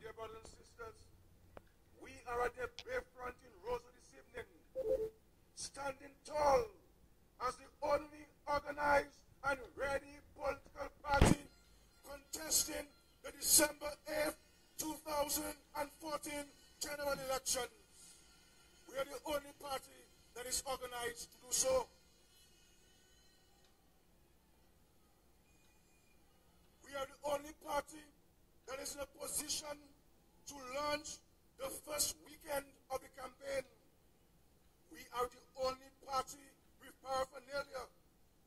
dear brothers and sisters, we are at the Bayfront in Roseau this evening, standing tall as the only organized and ready political party contesting the December 8th, 2014 general elections. We are the only party that is organized to do so. We are the only party that is in a position to launch the first weekend of the campaign. We are the only party with paraphernalia.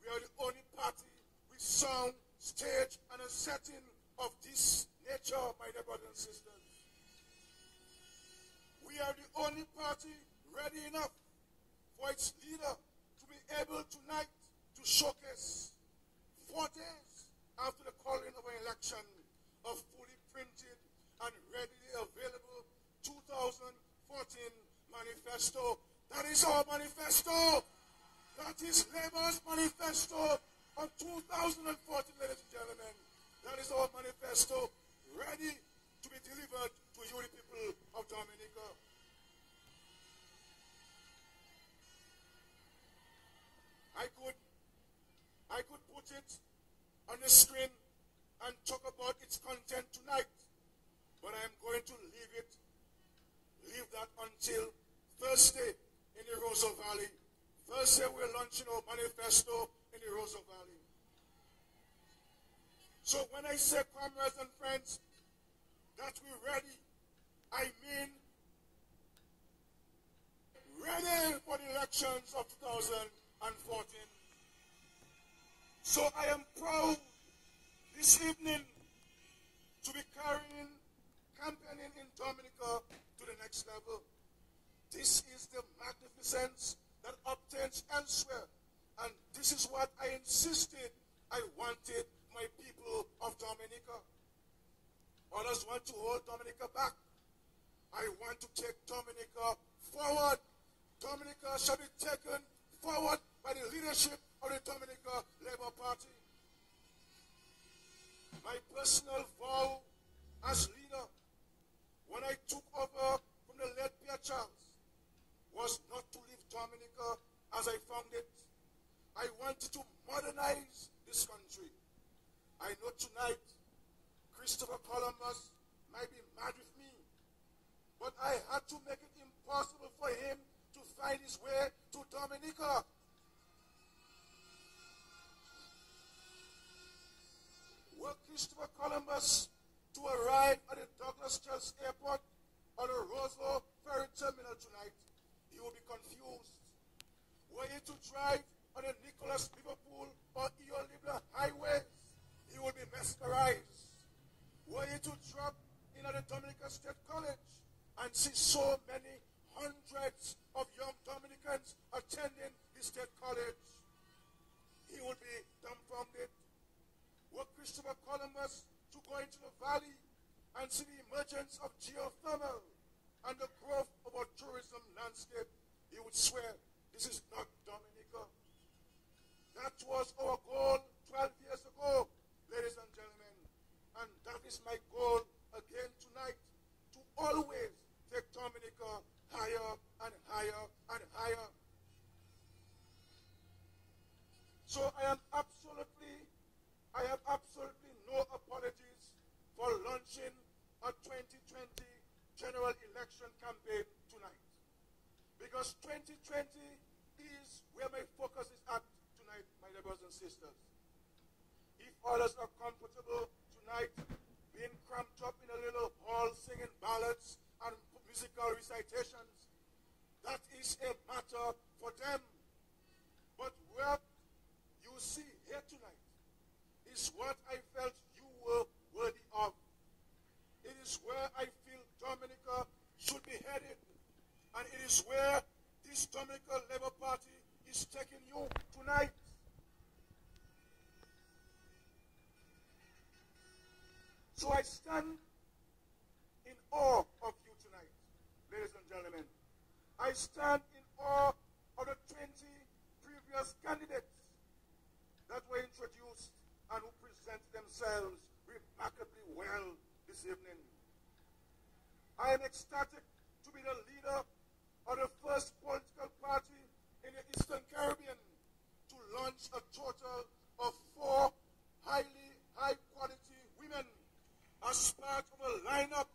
We are the only party with sound, stage, and a setting of this nature, my dear brothers and sisters. We are the only party ready enough for its leader to be able tonight to showcase 4 days after the calling of an election, a fully printed and readily available 2014 manifesto. That is our manifesto. That is Labour's manifesto of 2014, ladies and gentlemen. That is our manifesto, ready to be delivered to you, the people of Dominica. I could put it on the screen and talk about its content tonight, but I am going to leave that until Thursday in the Roseau Valley. Thursday we're launching our manifesto in the Roseau Valley. So when I say, comrades and friends, that we're ready, I mean ready for the elections of 2014. So I am proud this evening to be carrying campaigning in Dominica to the next level. This is the magnificence that obtains elsewhere, and this is what I insisted I wanted my people of Dominica. Others want to hold Dominica back. I want to take Dominica forward. Dominica shall be taken forward by the leadership of the Dominica Labour Party. My personal vow as leader when I took over from the late Pierre Charles was not to leave Dominica as I found it. I wanted to modernize this country. I know tonight Christopher Columbus might be mad with me, but I had to make it impossible for him to find his way to Dominica. Were Christopher Columbus to arrive at the Douglas Chelsea Airport or the Roseau Ferry Terminal tonight, he will be confused. Were he to drive on the Nicholas Liverpool or Eo Libra highways, he will be mesmerized. Were he to drop in at the Dominica State College and see so many hundreds of young Dominicans attending the State College, he would be dumbfounded. Were Christopher Columbus to go into the valley and see the emergence of geothermal and the growth of our tourism landscape, he would swear this is not Dominica. That was our goal 12 years ago, ladies and gentlemen, and that is my goal again tonight, to always take Dominica higher and higher and higher. So I have absolutely no apologies for launching a 2020 general election campaign tonight, because 2020 is where my focus is at tonight, my brothers and sisters. If others are comfortable tonight being cramped up in a little hall singing ballads and musical recitations, that is a matter for them. But what you see here tonight is what I felt you were worthy of. It is where I feel Dominica should be headed, and it is where this Dominica Labour Party is taking you tonight. So I stand in awe of you tonight, ladies and gentlemen. I stand in awe of the 20 previous candidates that were introduced and who present themselves remarkably well this evening. I am ecstatic to be the leader of the first political party in the Eastern Caribbean to launch a total of 4 high-quality women as part of a lineup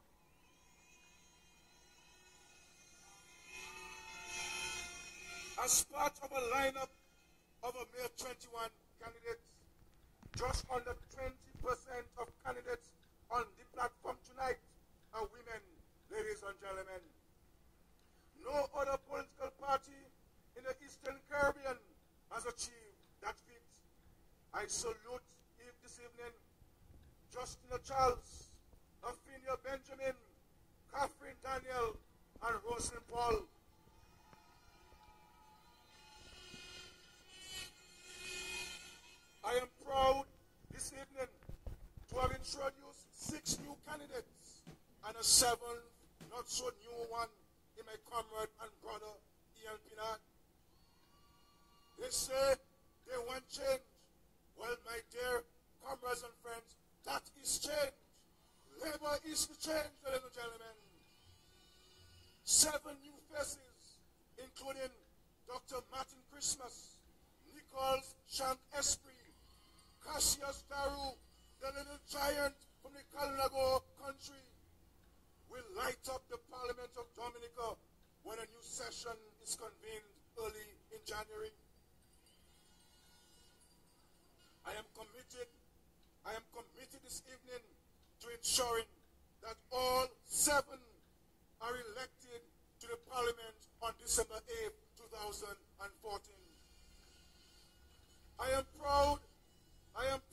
of a mere 21 candidates. Just under 20% of candidates on the platform tonight are women, ladies and gentlemen. No other political party in the Eastern Caribbean has achieved that feat. I salute this evening Justina Charles, Lavinia Benjamin, Catherine Daniel, and Rosalind Paul. I am proud this evening to have introduced 6 new candidates and a 7th not so new one in my comrade and brother Ian Pinard. They say they want change. Well, my dear comrades and friends, that is change. Labour is the change, ladies and gentlemen. 7 new faces, including Dr. Martin Christmas, Nichols Shank Esprit, Cassius Daru, the little giant from the Kalinago country, will light up the Parliament of Dominica when a new session is convened early in January. I am committed this evening to ensuring that all 7 are elected to the Parliament on December 8, 2014. I am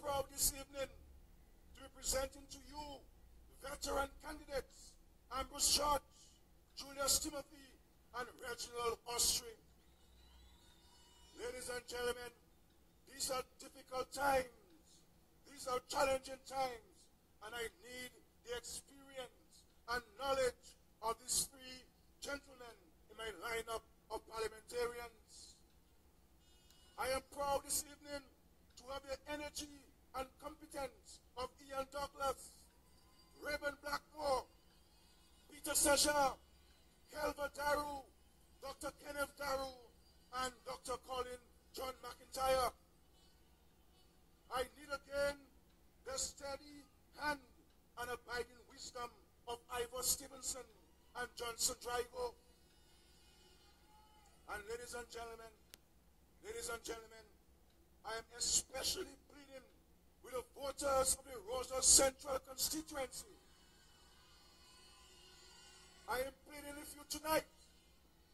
proud this evening to be presenting to you veteran candidates Ambrose George, Julius Timothy, and Reginald Austrie. Ladies and gentlemen, these are difficult times. These are challenging times, and I need the experience and knowledge of these 3 gentlemen in my lineup of parliamentarians. I am proud this evening to have the energy and competence of Ian Douglas, Rayburn Blackmore, Peter Seja, Kelva Daru, Dr. Kenneth Daru, and Dr. Colin John McIntyre. I need again the steady hand and abiding wisdom of Ivor Stevenson and Johnson Drigo. And ladies and gentlemen, I am especially pleading with the voters of the Rosa Central constituency. I am pleading with you tonight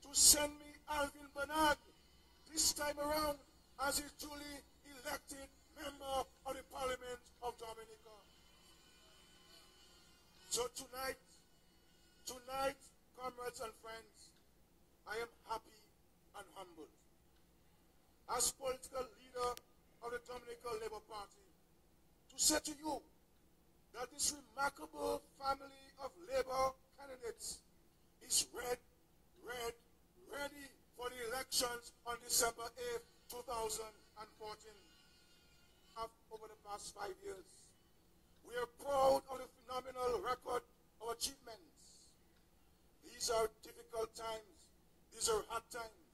to send me Alvin Bernard this time around as a duly elected member of the Parliament of Dominica. So tonight, comrades and friends, I am happy and humbled as political leader of the Dominica Labour Party to say to you that this remarkable family of Labour candidates is ready for the elections on December 8, 2014. Over the past 5 years, we are proud of the phenomenal record of achievements. These are difficult times. These are hard times.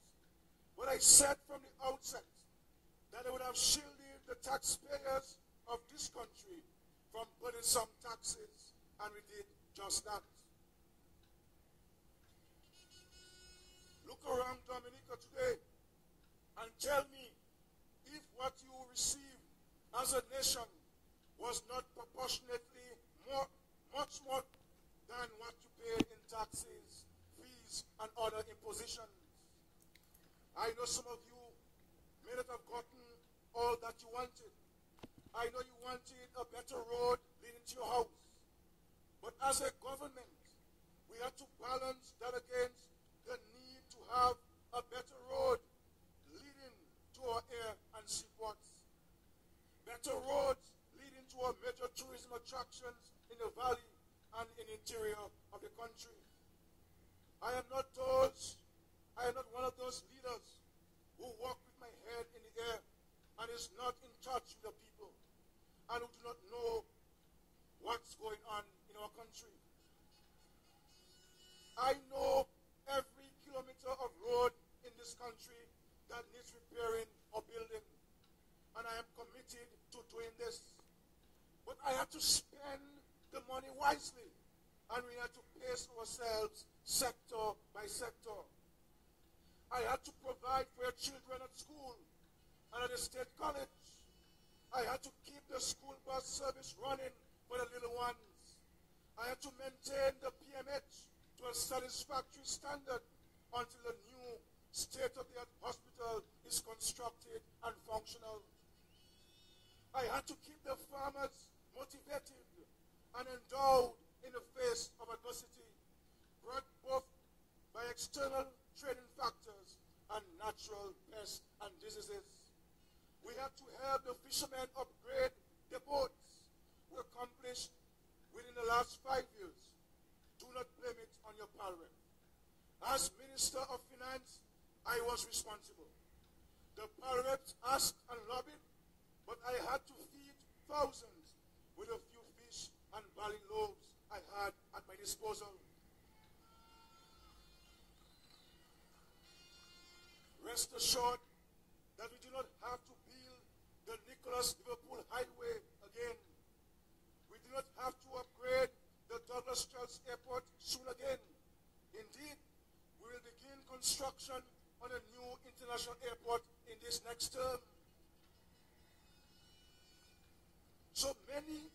But I said from the outset that I would have shielded the taxpayers of this country from burdensome taxes, and we did just that. Look around Dominica today and tell me if what you received as a nation was not proportionately much more than what you paid in taxes, fees, and other impositions. I know some of you may not have gotten all that you wanted. I know you wanted a better road leading to your house. But as a government, we have to balance that against the need to have a better road leading to our air and seaports. Better roads leading to our major tourism attractions in the valley and in the interior of the country. I am not one of those leaders who walk with my head in the air and is not in touch with the people and who do not know what's going on in our country. I know every kilometer of road in this country that needs repairing or building. And I am committed to doing this. But I have to spend the money wisely. And we have to pace ourselves sector by sector. I had to provide for your children at school and at the state college. I had to keep the school bus service running for the little ones. I had to maintain the PMH to a satisfactory standard until the new state-of-the-art hospital is constructed and functional. I had to keep the farmers motivated and endowed in the face of adversity, brought both by external trading factors and natural pests and diseases. We had to help the fishermen upgrade their boats. We accomplished within the last 5 years. Do not blame it on your parliament. As Minister of Finance, I was responsible. The parliament asked and lobbied, but I had to feed thousands with a few fish and barley loaves I had at my disposal. Rest assured that we do not have to build the Nicholas Liverpool Highway again. We do not have to upgrade the Douglas Charles Airport soon again. Indeed, we will begin construction on a new international airport in this next term. So many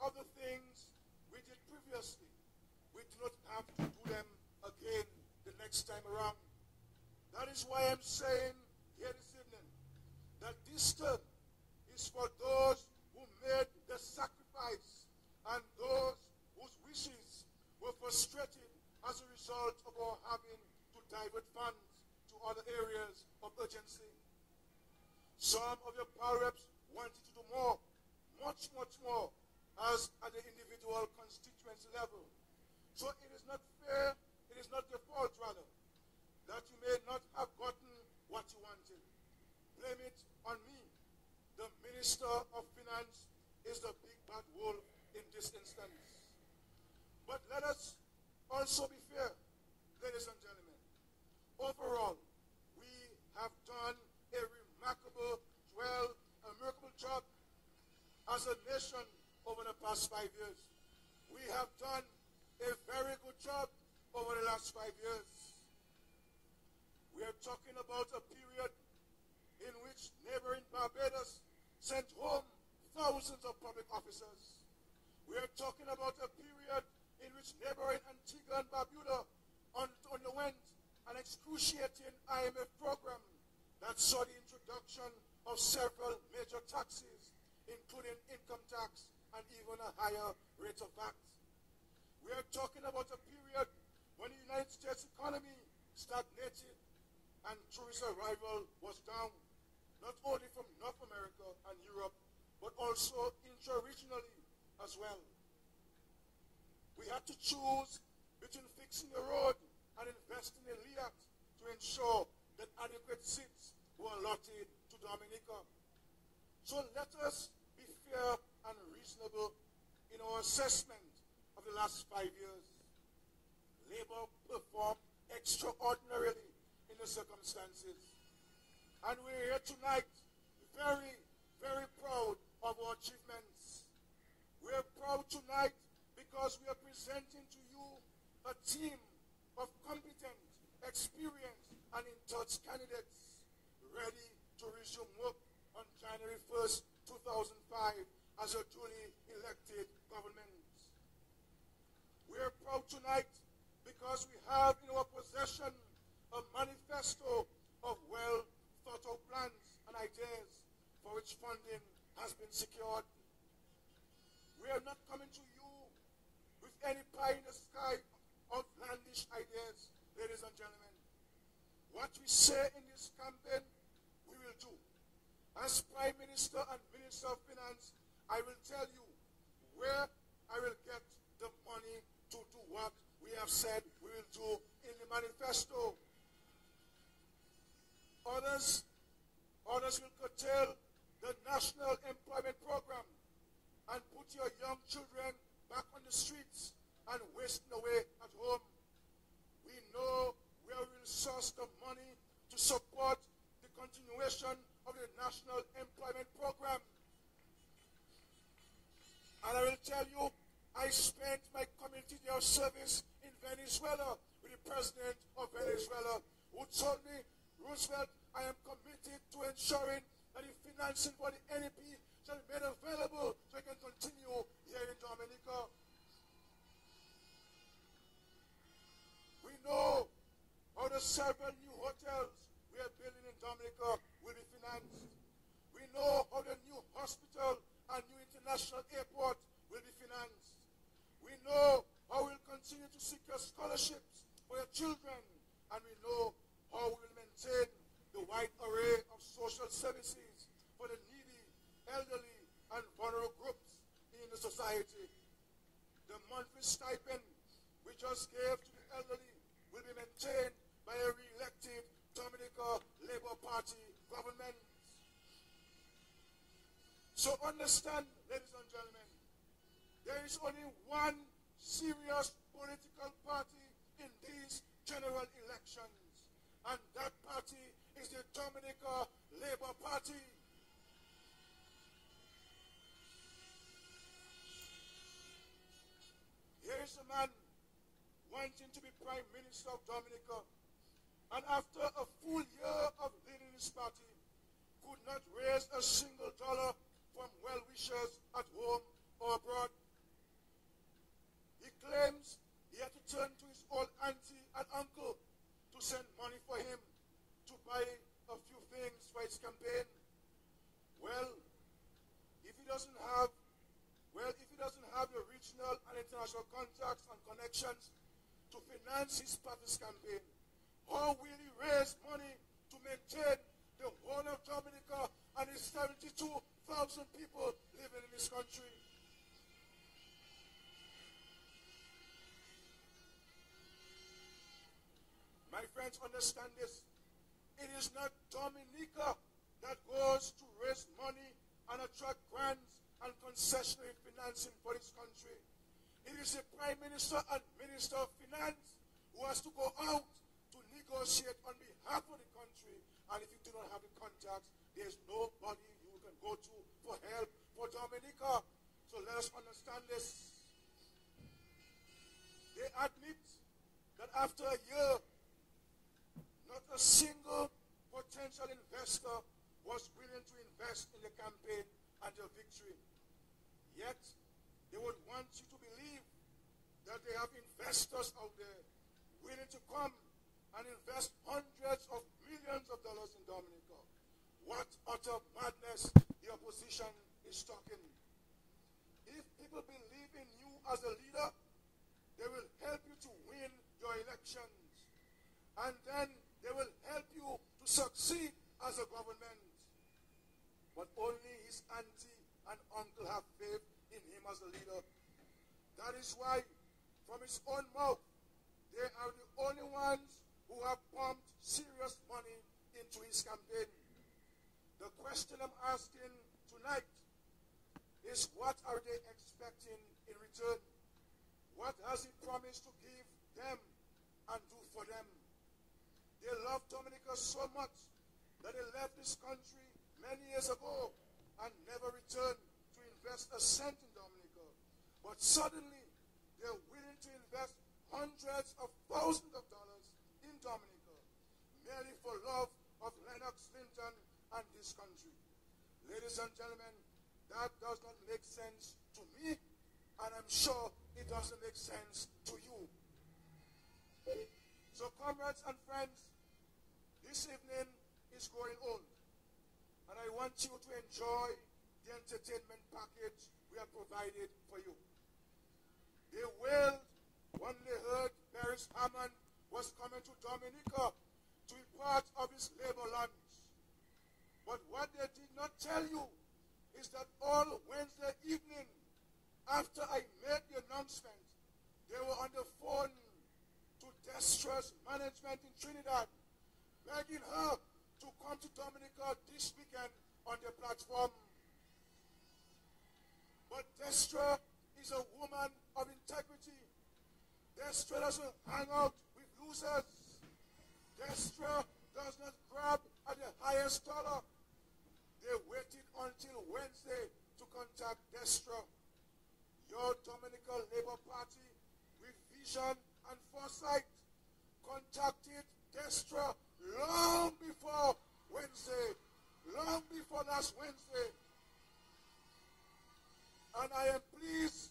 of the things we did previously, we do not have to do them again the next time around. That is why I'm saying here this evening that this term is for those who made the sacrifice and those whose wishes were frustrated as a result of our having to divert funds to other areas of urgency. Some of your power reps wanted to do more, much more, as at the individual constituency level. So it is not fair, it is not your fault rather, that you may not have gotten what you wanted. Blame it on me. The Minister of Finance is the big bad wolf in this instance. But let us also be fair, ladies and gentlemen. Overall, we have done a remarkable job as a nation over the past 5 years. We have done a very good job over the last 5 years. We are talking about a period in which neighboring Barbados sent home thousands of public officers. We are talking about a period in which neighboring Antigua and Barbuda underwent an excruciating IMF program that saw the introduction of several major taxes, including income tax and even a higher rate of VAT. We are talking about a period when the United States economy stagnated and tourist arrival was down, not only from North America and Europe, but also intra-regionally as well. We had to choose between fixing the road and investing in LIAT to ensure that adequate seats were allotted to Dominica. So let us be fair and reasonable in our assessment of the last 5 years. Labour performed extraordinarily in the circumstances. And we're here tonight very, very proud of our achievements. We're proud tonight because we are presenting to you a team of competent, experienced, and in-touch candidates ready to resume work on January 1st, 2005 as a duly elected government. We are proud tonight because we have in our possession a manifesto of well-thought-out plans and ideas for which funding has been secured. We are not coming to you with any pie-in-the-sky outlandish ideas, ladies and gentlemen. What we say in this campaign, we will do. As Prime Minister and Minister of Finance, I will tell you where I will get the money to do what we have said we will do in the manifesto. Others will curtail the National Employment Program and put your young children back on the streets and wasting away at home. us the money to support the continuation of the National Employment Program. And I will tell you, I spent my community day of service in Venezuela with the president of Venezuela, who told me, Roosevelt, I am committed to ensuring that the financing for the NEP shall be made available so it can continue here in Dominica. We know how the several new hotels we are building in Dominica will be financed. We know how the new hospital and new international airport will be financed. We know how we'll continue to secure scholarships for your children, and we know how we will maintain the wide array of social services for the needy, elderly, and vulnerable groups in the society. The monthly stipend we just gave to the elderly will be maintained by a re-elected Dominica Labour Party government. So understand, ladies and gentlemen, there is only one serious political party in these general elections, and that party is the Dominica Labour Party. Here is a man wanting to be Prime Minister of Dominica, and after a full year of leading his party, could not raise a single dollar from well-wishers at home or abroad. He claims he had to turn to his old auntie and uncle to send money for him to buy a few things for his campaign. Well, if he doesn't have the regional and international contacts and connections to finance his party's campaign, how will he raise money to maintain the whole of Dominica and the 72,000 people living in this country? My friends, understand this. It is not Dominica that goes to raise money and attract grants and concessionary financing for this country. It is the Prime Minister and Minister of Finance who has to go out to negotiate on behalf of the country. And if you do not have the contacts, there's nobody you can go to for help for Dominica. So let us understand this. They admit that after a year, not a single potential investor was willing to invest in the campaign and the victory. Yet, they would want you to believe that they have investors out there willing to come and invest hundreds of millions of dollars in Dominica. What utter madness the opposition is talking. If people believe in you as a leader, they will help you to win your elections. And then they will help you to succeed as a government. But only his auntie and uncle have faith in him as a leader. That is why, from his own mouth, they are the only ones who have pumped serious money into his campaign. The question I'm asking tonight is, what are they expecting in return? What has he promised to give them and do for them? They love Dominica so much that they left this country many years ago and never returned to invest a cent in Dominica. But suddenly, they're willing to invest hundreds of thousands of dollars in Dominica, merely for love of Lennox Linton and this country. Ladies and gentlemen, that does not make sense to me, and I'm sure it doesn't make sense to you. So, comrades and friends, this evening is growing old, and I want you to enjoy the entertainment package we have provided for you. They wailed when they heard Beres Hammond was coming to Dominica to be part of his labor lunch. But what they did not tell you is that all Wednesday evening, after I made the announcement, they were on the phone to Destra's management in Trinidad, begging her to come to Dominica this weekend on the platform. But Destra is a woman of integrity. Destra doesn't hang out with losers. Destra does not grab at the highest dollar. They waited until Wednesday to contact Destra. Your Dominican Labour Party, with vision and foresight, contacted Destra long before Wednesday, long before last Wednesday. And I am pleased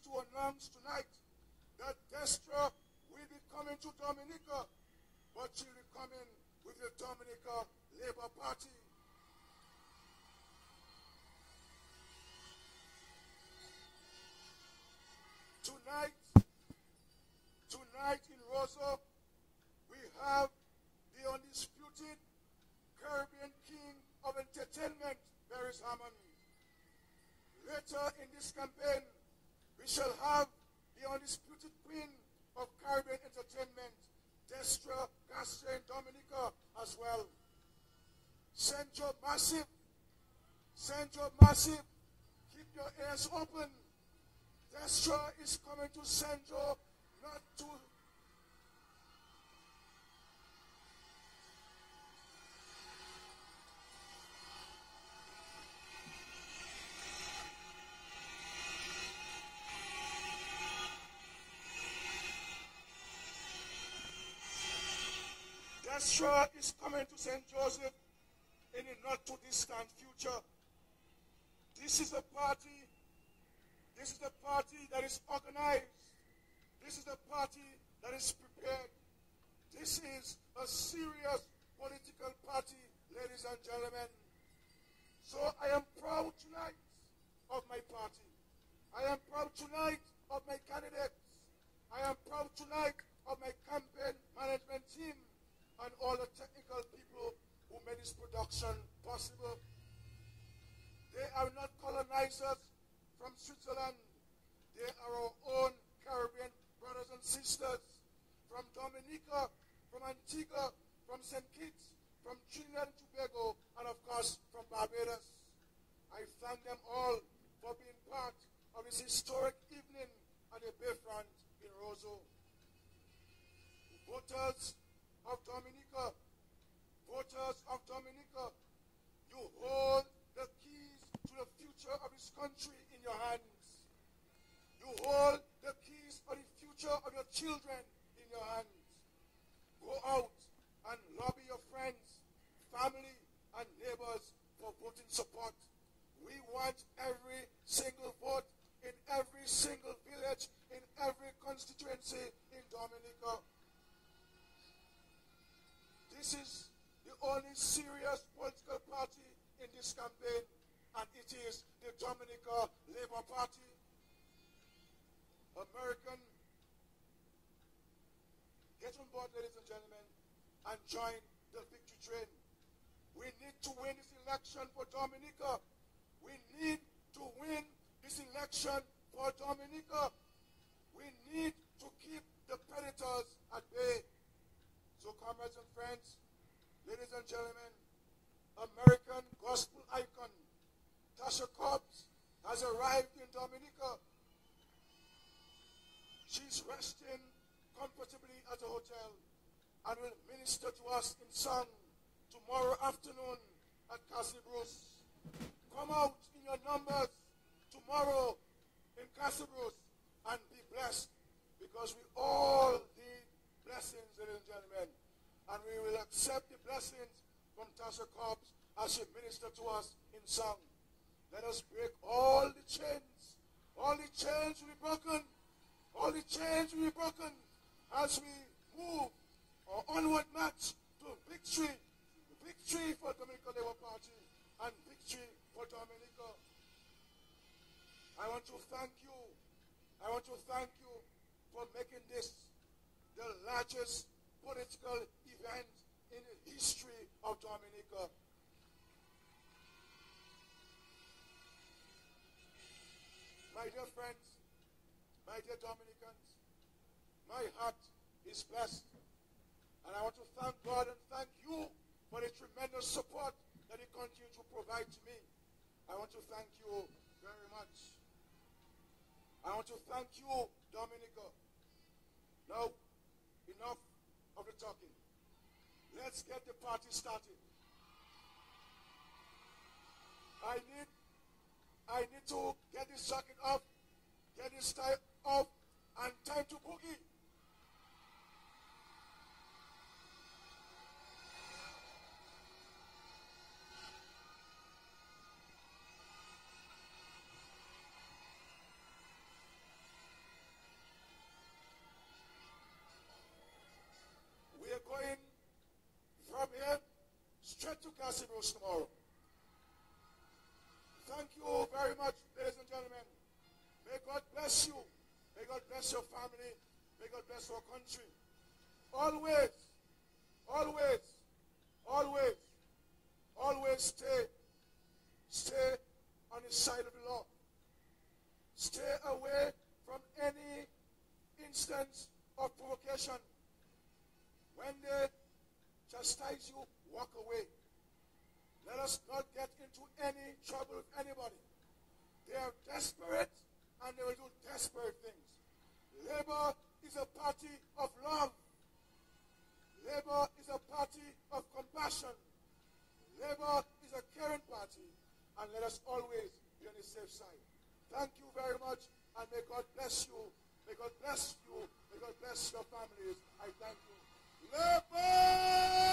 to announce tonight that Destra will be coming to Dominica, but she will be coming with the Dominica Labour Party. Tonight in Roseau, we have the undisputed Caribbean king of entertainment, Beres Hammond. Later in this campaign, we shall have the undisputed queen of Caribbean entertainment, Destra Garcia in Dominica as well. St. Joe Massive, keep your ears open. Destra is coming to St. Joe, not to Destra is coming to St. Joseph in a not too distant future. This is a party that is organized. This is a party that is prepared. This is a serious political party, ladies and gentlemen. So I am proud tonight of my party. I am proud tonight of my candidates. I am proud tonight of my campaign management team and all the technical people who made this production possible. They are not colonizers from Switzerland. They are our own Caribbean brothers and sisters from Dominica, from Antigua, from St. Kitts, from Trinidad and Tobago, and of course from Barbados. I thank them all for being part of this historic evening at the Bayfront in Roseau. Voters of Dominica, you hold the keys to the future of this country in your hands. You hold the keys of the future of your children in your hands. Go out and lobby your friends, family, and neighbors for voting support. We want every single vote in every single village, in every constituency in Dominica. This is the only serious political party in this campaign, and it is the Dominica Labour Party. American, get on board, ladies and gentlemen, and join the victory train. We need to win this election for Dominica. We need to win this election for Dominica. We need to keep the predators at bay. So, comrades and friends, ladies and gentlemen, American gospel icon Tasha Cobbs has arrived in Dominica. She's resting comfortably at a hotel and will minister to us in song tomorrow afternoon at Castle Bruce. Come out in your numbers tomorrow in Castle Bruce and be blessed, because we all need blessings, ladies and gentlemen. And we will accept the blessings from Tasha Cobbs as she ministers to us in song. Let us break all the chains. All the chains will be broken. All the chains will be broken as we move our onward march to victory. Victory for Dominica Labour Party and victory for Dominica. I want to thank you. I want to thank you for making this the largest political event in the history of Dominica. My dear friends, my dear Dominicans, my heart is blessed. And I want to thank God and thank you for the tremendous support that He continues to provide to me. I want to thank you very much. I want to thank you, Dominica. Now, enough of the the talking. Let's get the party started. I need to get this jacket off, get this tie off, and time to boogie. We are going from here straight to Castle Rose tomorrow. Thank you very much, ladies and gentlemen. May God bless you. May God bless your family. May God bless your country. Always, always, always, always stay on the side of the law. Stay away from any instance of provocation. When they chastise you, walk away. Let us not get into any trouble with anybody. They are desperate and they will do desperate things. Labour is a party of love. Labour is a party of compassion. Labour is a caring party. And let us always be on the safe side. Thank you very much, and may God bless you. May God bless you. May God bless your families. I thank you. Labour!